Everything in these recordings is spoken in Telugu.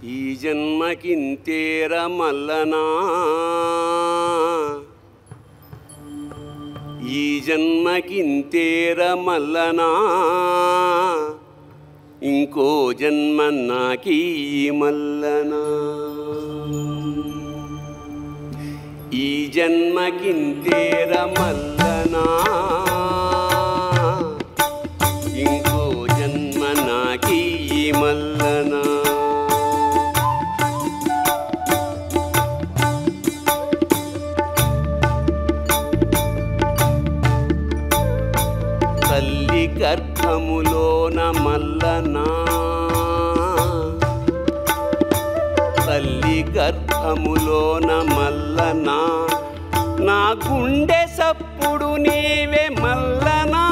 ఈ జన్మకింతేర మల్లనా ఈ జన్మకింతేర మల్లనా ఇంకో జన్మ నాకీ మల్లనా ఈ జన్మకింతేర మల్లనా ఇంకో జన్మ నాకీ మల్లనా తల్లి గర్భములోన మల్లనా తల్లి గర్భములోన మల్లనా నా గుండె సప్పుడు నీవే మల్లనా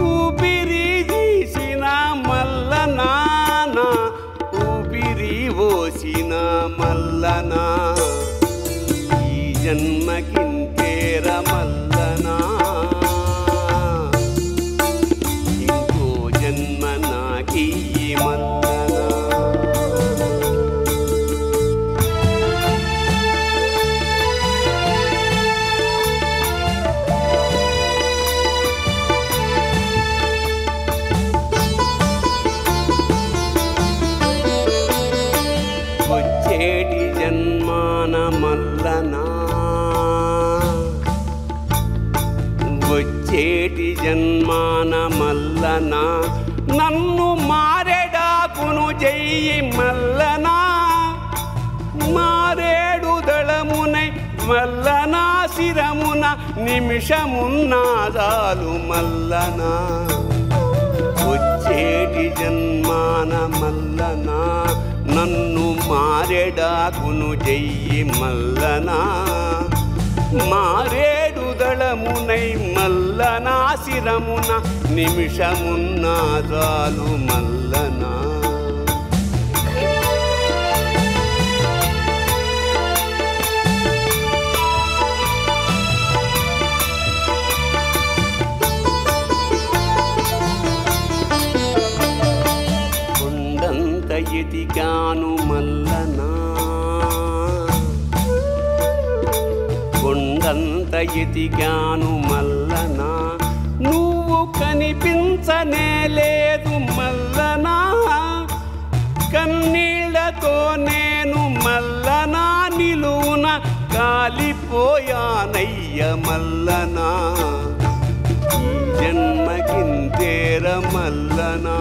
ఊపిరి తీసిన మల్లనా నా ఊపిరి పోసిన మల్లనా ఈ జన్మకింతేర మల్లనా ఇంకో జన్మ నాకీ మల్లనా వచ్చేటి జన్మాన మల్లనా వచ్చేటి జన్మాన మల్లనా నన్ను మారెడాకును చెయ్యి మల్లనా మారేడు దళమునై మల్లనా శిరమున నిమిషమున్నాదాలు మల్లనా వచ్చేటి జన్మాన మల్లనా నన్ను మారెడాకును చెయ్యి మల్లనా మారేడు దళమునై మల్లనా శిరమున నిమిషమున్నాదాలు మల్లనా కొండంత ఎదిగాను మల్లనా కొండంత ఎదిగాను మల్లనా నువ్వు కనిపించనే లేదు మల్లనా కన్నీళ్లతో నేను మల్లనా నిలువున కాలిపోయానయ్య మల్లనా ఈ జన్మకింతేర మల్లనా